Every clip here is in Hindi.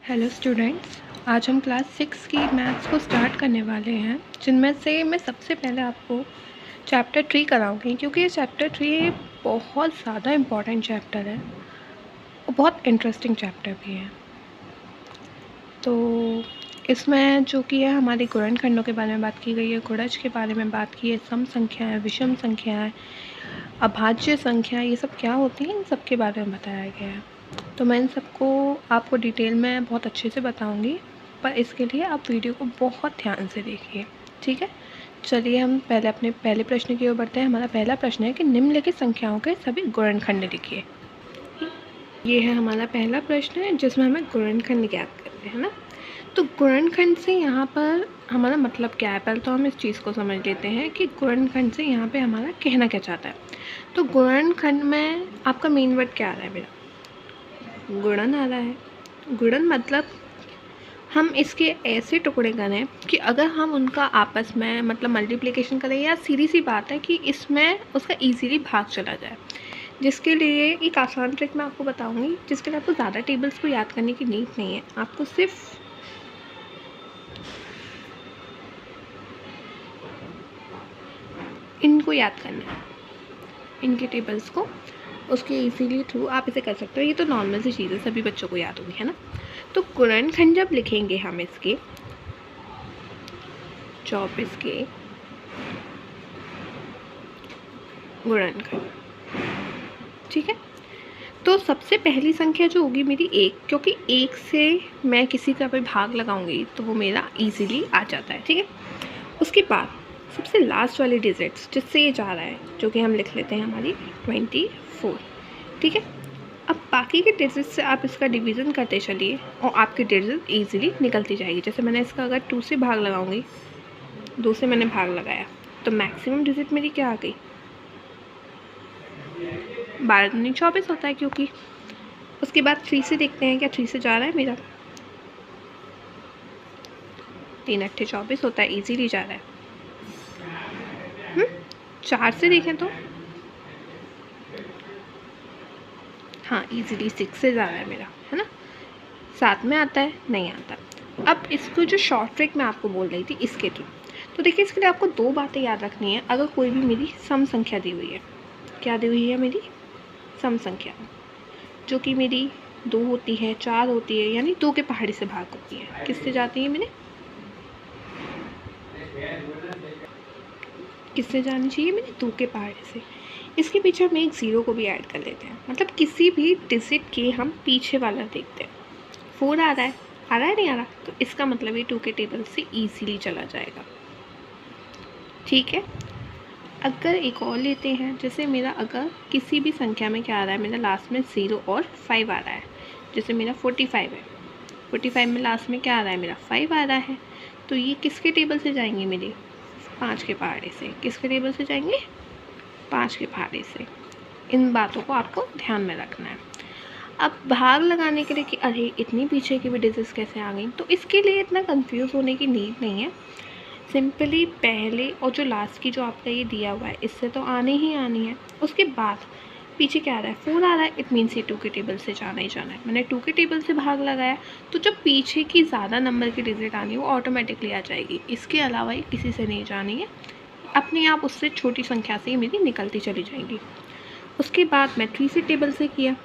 हेलो स्टूडेंट्स, आज हम क्लास 6 की मैथ्स को स्टार्ट करने वाले हैं, जिनमें से मैं सबसे पहले आपको चैप्टर 3 कराऊंगी, क्योंकि ये चैप्टर 3 बहुत ज़्यादा इम्पॉर्टेंट चैप्टर है और बहुत इंटरेस्टिंग चैप्टर भी है। तो इसमें जो कि है हमारी गुणनखंडों के बारे में बात की गई है, गुणज के बारे में बात की है, सम संख्याएँ, विषम संख्याएँ, अभाज्य संख्या, ये सब क्या होती हैं इन सब के बारे में बताया गया है। तो मैं इन सबको आपको डिटेल में बहुत अच्छे से बताऊंगी, पर इसके लिए आप वीडियो को बहुत ध्यान से देखिए, ठीक है। चलिए हम पहले अपने पहले प्रश्न की ओर बढ़ते हैं। हमारा पहला प्रश्न है कि निम्नलिखित संख्याओं के सभी गुणनखंड लिखिए। ये है हमारा पहला प्रश्न है, जिसमें हमें गुणनखंड ज्ञात करते हैं ना। तो गुणनखंड से यहाँ पर हमारा मतलब क्या है, पहले तो हम इस चीज़ को समझ लेते हैं कि गुणनखंड से यहाँ पे हमारा कहना क्या चाहता है। तो गुणनखंड में आपका मेन वर्ड क्या आ रहा है, मेरा गुणन आ रहा है। गुणन मतलब हम इसके ऐसे टुकड़े करें कि अगर हम उनका आपस में मतलब मल्टीप्लिकेशन करें, या सीधी सी बात है कि इसमें उसका इजीली भाग चला जाए। जिसके लिए एक आसान ट्रिक मैं आपको बताऊंगी, जिसके लिए आपको ज़्यादा टेबल्स को याद करने की नीड नहीं है। आपको सिर्फ इनको याद करना है, इनके टेबल्स को, उसके इजीली थ्रू आप इसे कर सकते हो। ये तो नॉर्मल सी चीज़ है, सभी बच्चों को याद होगी, है ना। तो गुणनखंड जब लिखेंगे हम इसके 24 के गुणनखंड, ठीक है। तो सबसे पहली संख्या जो होगी मेरी 1, क्योंकि 1 से मैं किसी का भी भाग लगाऊंगी तो वो मेरा इजीली आ जाता है, ठीक है। उसके बाद सबसे लास्ट वाली डिजिट्स जिससे ये जा रहा है, जो कि हम लिख लेते हैं हमारी 24, ठीक है। अब बाकी के डिजिट से आप इसका डिवीज़न करते चलिए और आपकी डिजिट ईजिली निकलती जाएगी। जैसे मैंने इसका अगर 2 से भाग लगाऊंगी, 2 से मैंने भाग लगाया तो मैक्सिमम डिजिट मेरी क्या आ गई, 12 दूनी 24 होता है, क्योंकि उसके बाद 3 से देखते हैं क्या 3 से जा रहा है मेरा, 3 अट्ठे 24 होता है, इजीली जा रहा है। 4 से देखें तो हाँ, इजीली 6 से जा रहा है मेरा, है ना। 7 में आता है, नहीं आता। अब इसको जो शॉर्ट ट्रिक मैं आपको बोल रही थी इसके थ्रू, तो देखिए इसके लिए आपको 2 बातें याद रखनी है। अगर कोई भी मेरी सम संख्या दी हुई है, क्या दी हुई है मेरी सम संख्या, जो कि मेरी 2 होती है, 4 होती है, यानी 2 के पहाड़ी से भाग होती है, किससे जाती है मेरे, किससे जानी चाहिए मेरे, 2 के पहाड़ी से। इसके पीछे हम एक 0 को भी ऐड कर लेते हैं, मतलब किसी भी डिजिट के हम पीछे वाला देखते हैं। 4 आ रहा है, नहीं आ रहा, तो इसका मतलब ये 2 के टेबल से ईजीली चला जाएगा, ठीक है। अगर एक और लेते हैं, जैसे मेरा अगर किसी भी संख्या में क्या आ रहा है, मेरा लास्ट में 0 और 5 आ रहा है। जैसे मेरा 45 है, 45 में लास्ट में क्या आ रहा है, मेरा 5 आ रहा है, तो ये किसके टेबल से जाएंगे मेरे, 5 के पहाड़े से। किसके टेबल से जाएंगे, 5 के पहाड़े से। इन बातों को आपको ध्यान में रखना है। अब भाग लगाने के लिए कि अरे इतनी पीछे की भी डिजिट्स कैसे आ गई, तो इसके लिए इतना कंफ्यूज होने की नीड नहीं है। सिंपली पहले और जो लास्ट की जो आपका ये दिया हुआ है, इससे तो आनी ही आनी है। उसके बाद पीछे क्या आ रहा है, 4 आ रहा है, इट मीन्स ये 2 के टेबल से जाना ही जाना है। मैंने 2 के टेबल से भाग लगाया, तो जब पीछे की ज़्यादा नंबर की डिजिट आनी है वो ऑटोमेटिकली आ जाएगी। इसके अलावा ये किसी से नहीं जानी है, अपने आप उससे छोटी संख्या से ही मेरी निकलती चली जाएंगी। उसके बाद मैं 3 से टेबल से किया,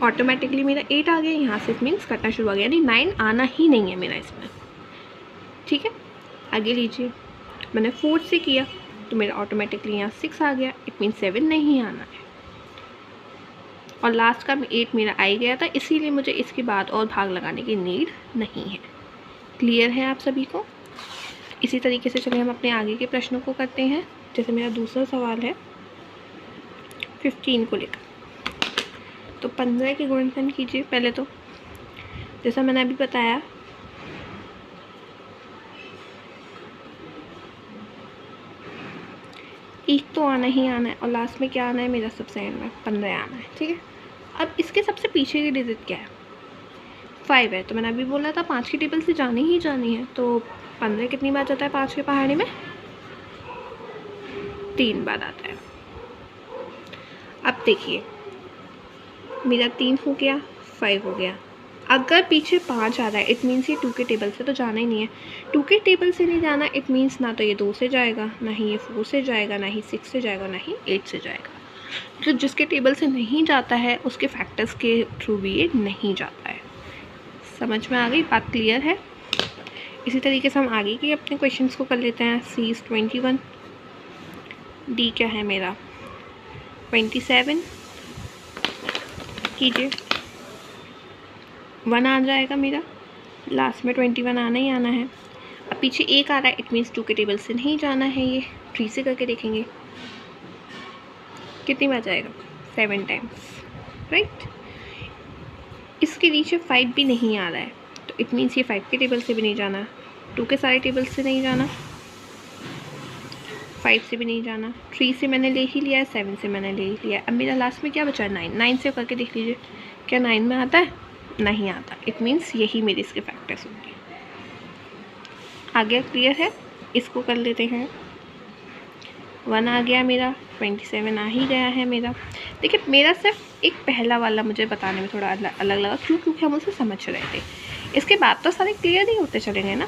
ऑटोमेटिकली मेरा 8 आ गया, यहाँ से मीन्स कटना शुरू हो गया, यानी 9 आना ही नहीं है मेरा इसमें, ठीक है। आगे लीजिए, मैंने 4 से किया तो मेरा ऑटोमेटिकली यहाँ 6 आ गया, इट मीन्स 7 नहीं आना है। और लास्ट का 8 मेरा आ ही गया था, इसीलिए मुझे इसके बाद और भाग लगाने की नीड नहीं है। क्लियर है आप सभी को। इसी तरीके से चलिए हम अपने आगे के प्रश्नों को करते हैं। जैसे मेरा दूसरा सवाल है 15 को लेकर, तो 15 के गुणनखंड कीजिए। पहले तो जैसा मैंने अभी बताया, एक तो आना ही आना है, और लास्ट में क्या आना है मेरा, सबसे एंड में 15 आना है, ठीक है। अब इसके सबसे पीछे की डिजिट क्या है, 5 है, तो मैंने अभी बोला था 5 की टेबल से जानी ही जानी है। तो 15 कितनी बार जाता है 5 के पहाड़ी में, 3 बार आता है। अब देखिए मेरा 3 हो गया, 5 हो गया, अगर पीछे 5 आ रहा है इट मीन्स ये 2 के टेबल से तो जाना ही नहीं है। 2 के टेबल से नहीं जाना इट मीन्स ना तो ये 2 से जाएगा, ना ही ये 4 से जाएगा, ना ही 6 से जाएगा, ना ही 8 से जाएगा। तो जिसके टेबल से नहीं जाता है उसके फैक्टर्स के थ्रू भी ये नहीं जाता है। समझ में आ गई बात? क्लियर है? इसी तरीके से हम आगे के अपने क्वेश्चंस को कर लेते हैं। C is 21, D क्या है मेरा 27, कीजिए 1 आ जाएगा मेरा, लास्ट में 21 आना ही आना है। अब पीछे 1 आ रहा है इट मीन्स 2 के टेबल से नहीं जाना है, ये 3 से करके देखेंगे कितनी बार जाएगा 7 टाइम्स, राइट। इसके नीचे 5 भी नहीं आ रहा है तो इट मीन्स ये 5 के टेबल से भी नहीं जाना, 2 के सारे टेबल से नहीं जाना, 5 से भी नहीं जाना, 3 से मैंने ले ही लिया है, 7 से मैंने ले ही लिया है। अब मेरा लास्ट में क्या बचा है 9, 9 से करके देख लीजिए क्या 9 में आता है? नहीं आता। इट मीन्स यही मेरे इसके फैक्टर्स होंगे। आगे क्लियर है? इसको कर लेते हैं। 1 आ गया मेरा, 27 आ ही गया है मेरा। देखिए मेरा सिर्फ एक पहला वाला मुझे बताने में थोड़ा अलग लगा, क्योंकि हम उसे समझ रहे थे। इसके बाद तो सारे क्लियर ही होते चलेंगे ना।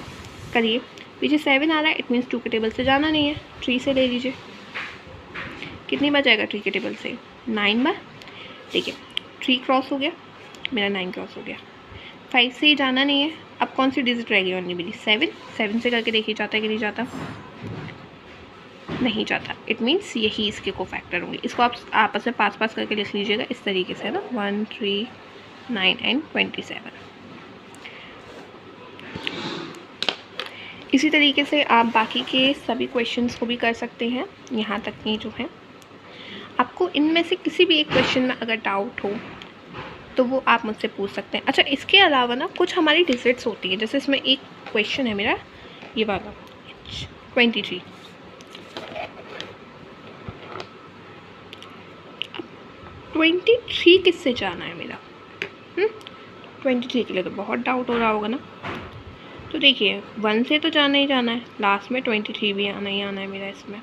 करिए, पीछे 7 आ रहा है इट मीन्स 2 के टेबल से जाना नहीं है, 3 से ले लीजिए। कितनी बार जाएगा 3 के टेबल से? 9 बार। देखिए 3 क्रॉस हो गया मेरा, 9 क्रॉस हो गया। 5 से ही जाना नहीं है, अब कौन सी डिजिट रहेगी ओनली मेरी 7 से करके देखिए जाता है कि नहीं जाता? नहीं जाता। इट मीन्स यही इसके को फैक्टर होंगे। इसको आप आपस में पास करके लिख लीजिएगा इस तरीके से, है ना, 1, 3, 9 एंड 27। इसी तरीके से आप बाकी के सभी क्वेश्चंस को भी कर सकते हैं, यहाँ तक के जो हैं। आपको इनमें से किसी भी एक क्वेश्चन में अगर डाउट हो तो वो आप मुझसे पूछ सकते हैं। अच्छा, इसके अलावा ना कुछ हमारी डिजिट्स होती हैं, जैसे इसमें एक क्वेश्चन है मेरा ये वाला 23। 23 किससे जाना है मेरा? 23 के लिए तो बहुत डाउट हो रहा होगा ना। तो देखिए 1 से तो जाना ही जाना है, लास्ट में 23 भी आना ही आना है मेरा इसमें।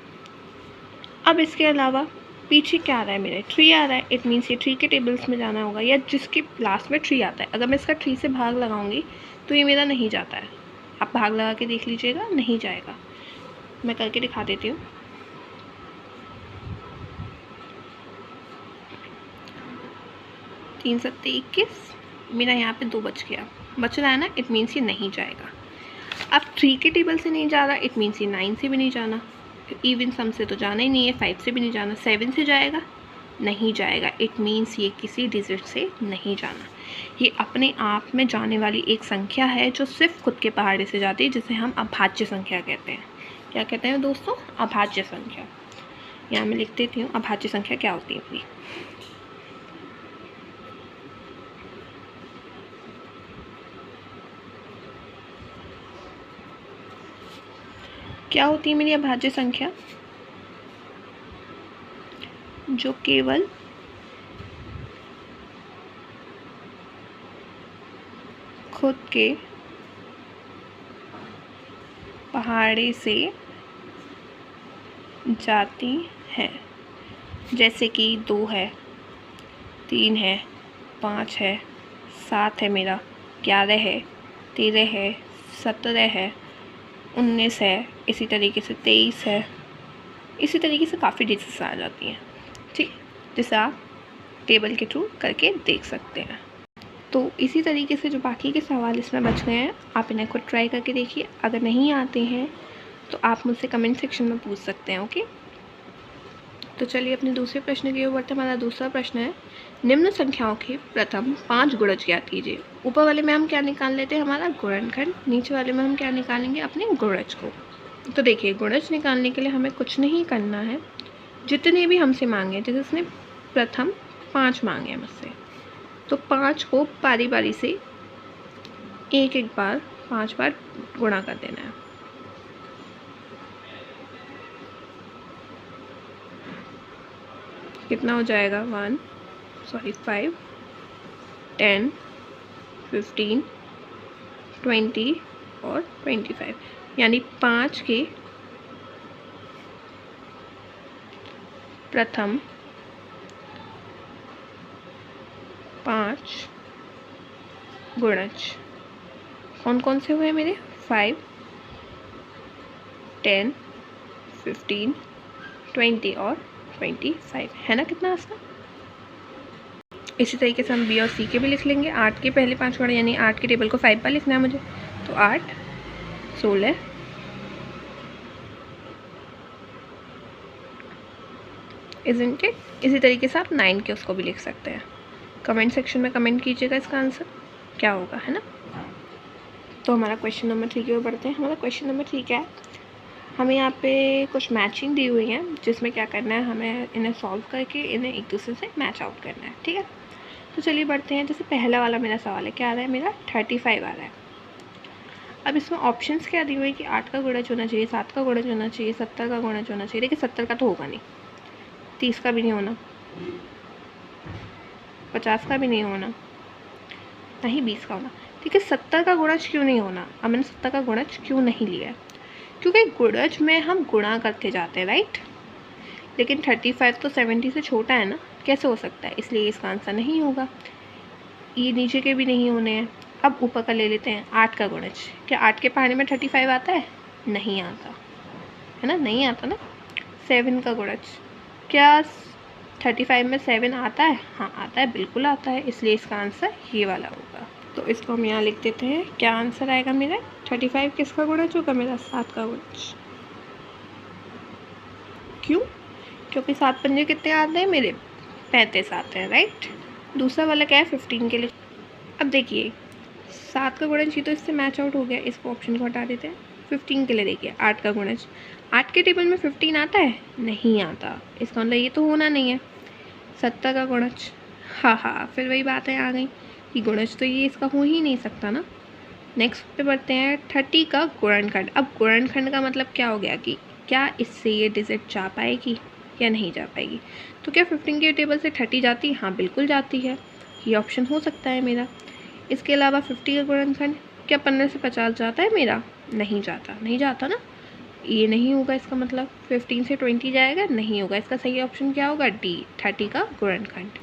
अब इसके अलावा पीछे क्या आ रहा है मेरे? 3 आ रहा है, इट मीन्स ये 3 के टेबल्स में जाना होगा, या जिसके लास्ट में 3 आता है। अगर मैं इसका 3 से भाग लगाऊंगी तो ये मेरा नहीं जाता है। आप भाग लगा के देख लीजिएगा, नहीं जाएगा। मैं करके दिखा देती हूँ। तीन 7 21, मेरा यहाँ पे 2 बच गया, बच रहा है ना, इट मीन्स ये नहीं जाएगा। अब 3 के टेबल से नहीं जा रहा, इट मीन्स ये 9 से भी नहीं जाना, इवन सम से तो जाना ही नहीं है, 5 से भी नहीं जाना, 7 से जाएगा? नहीं जाएगा। इट मीन्स ये किसी डिजिट से नहीं जाना। ये अपने आप में जाने वाली एक संख्या है जो सिर्फ खुद के पहाड़े से जाती है, जिसे हम अभाज्य संख्या कहते हैं। क्या कहते हैं दोस्तों? अभाज्य संख्या। यहाँ मैं लिख देती हूँ अभाज्य संख्या क्या होती है अपनी। क्या होती है मेरी अभाज्य संख्या? जो केवल खुद के पहाड़े से जाती है, जैसे कि 2 है, 3 है, 5 है, 7 है मेरा, 11 है, 13 है, 17 है, 19 है, इसी तरीके से 23 है, इसी तरीके से काफ़ी डिजिट्स आ जाती हैं, ठीक, जिसे आप टेबल के थ्रू करके देख सकते हैं। तो इसी तरीके से जो बाकी के सवाल इसमें बच गए हैं आप इन्हें खुद ट्राई करके देखिए। अगर नहीं आते हैं तो आप मुझसे कमेंट सेक्शन में पूछ सकते हैं, ओके। तो चलिए अपने दूसरे प्रश्न की ओर बढ़ते। हमारा दूसरा प्रश्न है, निम्न संख्याओं के प्रथम 5 गुणज ज्ञात कीजिए। ऊपर वाले में हम क्या निकाल लेते हैं? हमारा गुणनखंड। नीचे वाले में हम क्या निकालेंगे? अपने गुणज को। तो देखिए गुणज निकालने के लिए हमें कुछ नहीं करना है, जितने भी हमसे मांगे, जैसे उसने प्रथम 5 मांगे हैं मुझसे, तो 5 को बारी बारी से एक बार 5 बार गुणा कर देना है। कितना हो जाएगा? 5, 10, 15, 20 और 25, यानी 5 के प्रथम 5 गुणज कौन कौन से हुए मेरे? 5, 10, 15, 20 और 25 है ना। कितना आसान। इसी तरीके से हम बी और सी के भी लिख लेंगे। 8 के पहले 5 गुणा यानी 8 के टेबल को 5 बार लिखना है मुझे, तो 8, 16, इज़न्ट इट। इसी तरीके से आप 9 के उसको भी लिख सकते हैं। कमेंट सेक्शन में कमेंट कीजिएगा इसका आंसर क्या होगा, है ना। तो हमारा क्वेश्चन नंबर 3 की ओर बढ़ते हैं। हमारा क्वेश्चन नंबर 3 क्या है? हमें यहाँ पे कुछ मैचिंग दी हुई है, जिसमें क्या करना है, हमें इन्हें सॉल्व करके इन्हें एक दूसरे से मैच आउट करना है। ठीक है, तो चलिए बढ़ते हैं। जैसे पहला वाला मेरा सवाल है, क्या आ रहा है मेरा? 35 आ रहा है। अब इसमें ऑप्शंस क्या दिए हुए हैं कि 8 का गुणज होना चाहिए, 7 का गुणज होना चाहिए, 70 का गुणज होना चाहिए। देखिए 70 का तो होगा नहीं, 30 का भी नहीं होना, 50 का भी नहीं होना, ना ही 20 का होना। ठीक है, 70 का गुणज क्यों नहीं होना? अब मैंने 70 का गुणज क्यों नहीं लिया? क्योंकि गुणज में हम गुणा करके जाते हैं, राइट। लेकिन 35 तो 70 से छोटा है ना, कैसे हो सकता है? इसलिए इसका आंसर नहीं होगा। ये नीचे के भी नहीं होने हैं। अब ऊपर का ले लेते हैं, 8 का गुणज। क्या 8 के पहाड़े में 35 आता है? नहीं आता, है ना, नहीं आता ना। 7 का गुणज, क्या 35 में 7 आता है? हाँ आता है, बिल्कुल आता है। इसलिए इसका आंसर ये वाला होगा। तो इसको हम यहाँ लिख देते हैं। क्या आंसर आएगा मेरा? 35 किसका गुणज होगा मेरा? 7 का गुणज। क्यों? क्योंकि 7 पंजे कितने आते हैं मेरे? 35 आते हैं, राइट। दूसरा वाला क्या है? 15 के लिए। अब देखिए 7 का गुणज ही तो इससे मैच आउट हो गया, इसको ऑप्शन को हटा देते हैं। 15 के लिए देखिए 8 का गुणज, 8 के टेबल में 15 आता है? नहीं आता। इसका मतलब ये तो होना नहीं है। 70 का गुणज, हाँ फिर वही बात है आ गई कि गुणज तो ये इसका हो ही नहीं सकता ना। नेक्स्ट पे बढ़ते हैं, 30 का गुणनखंड। अब गुणनखंड का मतलब क्या हो गया कि क्या इससे ये डिजिट जा पाएगी या नहीं जा पाएगी। तो क्या 15 के टेबल से 30 जाती? हाँ बिल्कुल जाती है, ये ऑप्शन हो सकता है मेरा। इसके अलावा 50 का गुणनखंड, क्या 15 से 50 जाता है मेरा? नहीं जाता, नहीं जाता ना, ये नहीं होगा। इसका मतलब 15 से 20 जाएगा? नहीं होगा। इसका सही ऑप्शन क्या होगा? डी, 30 का गुणनखंड।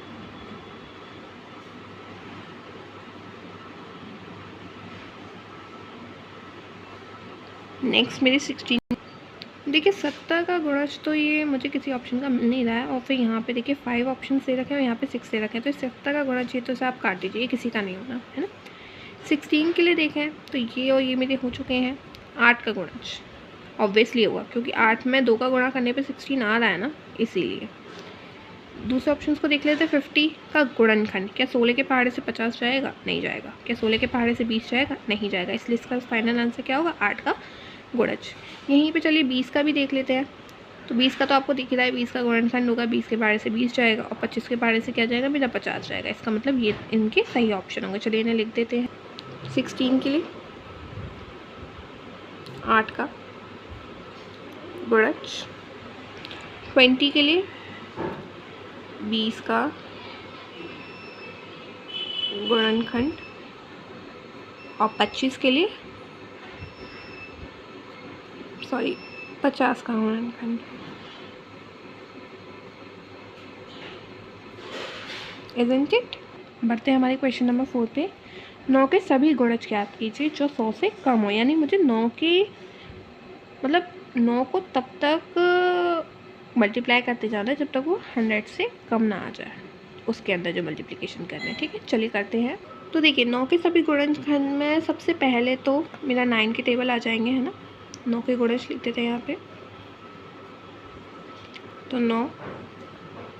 नेक्स्ट मेरी 16। देखिए 70 का गुणज तो ये मुझे किसी ऑप्शन का मिल नहीं रहा है, और फिर यहाँ पे देखिए 5 ऑप्शन दे रखे हैं और यहाँ पे 6 दे रखे हैं। तो 70 का गुणज ये तो इसे आप काट दीजिए, ये किसी का नहीं होना, है ना। 16 के लिए देखें तो ये और ये मेरे हो चुके हैं। 8 का गुणज ऑब्वियसली होगा, क्योंकि 8 में 2 का गुणा करने पे 16 आ रहा है ना, इसीलिए। दूसरे ऑप्शन को देख लेते हैं। 50 का गुणनखंड, क्या 16 के पहाड़े से 50 जाएगा? नहीं जाएगा। क्या 16 के पहाड़े से 20 जाएगा? नहीं जाएगा। इसलिए इसका फाइनल आंसर क्या होगा? 8 का गुणज। यहीं पे चलिए 20 का भी देख लेते हैं। तो 20 का तो आपको दिख रहा है, 20 का गुणनखंड होगा, 20 के पहाड़े से 20 जाएगा और 25 के पहाड़े से क्या जाएगा मेरा? 50 जाएगा। इसका मतलब ये इनके सही ऑप्शन होंगे। चलिए इन्हें लिख देते हैं। 16 के लिए 8 का गुणज, 20 के लिए 20 का गुणनखंड और 25 के लिए 50 का गुणनखंड। Isn't it. बढ़ते हैं हमारे क्वेश्चन नंबर 4 पे। 9 के सभी गुणज ज्ञात कीजिए जो 100 से कम हो। यानी मुझे 9 के मतलब 9 को तब तक मल्टीप्लाई करते जाना है जब तक वो 100 से कम ना आ जाए, उसके अंदर जो मल्टीप्लिकेशन करना है। ठीक है, चलिए करते हैं। तो देखिए 9 के सभी गुणनखंड में सबसे पहले तो मेरा 9 के टेबल आ जाएंगे, है ना। 9 के गुणज लिख देते हैं यहाँ पे। तो 9,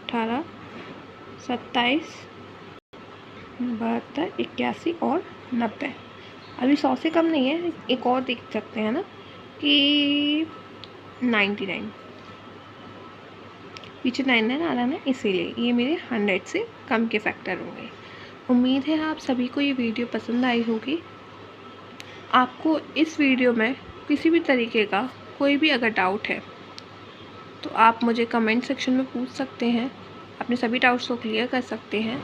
18, 27, 72, 81 और 90। अभी 100 से कम नहीं है। एक और देख सकते हैं ना कि 99, पीछे 99 आ रहा है ना, इसीलिए ये मेरे 100 से कम के फैक्टर होंगे। उम्मीद है आप सभी को ये वीडियो पसंद आई होगी। आपको इस वीडियो में किसी भी तरीके का कोई भी अगर डाउट है तो आप मुझे कमेंट सेक्शन में पूछ सकते हैं, अपने सभी डाउट्स को क्लियर कर सकते हैं।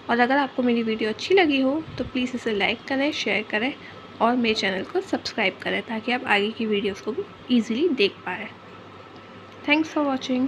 और अगर आपको मेरी वीडियो अच्छी लगी हो तो प्लीज़ इसे लाइक करें, शेयर करें और मेरे चैनल को सब्सक्राइब करें, ताकि आप आगे की वीडियोस को भी ईज़िली देख पाएँ। Thanks for watching.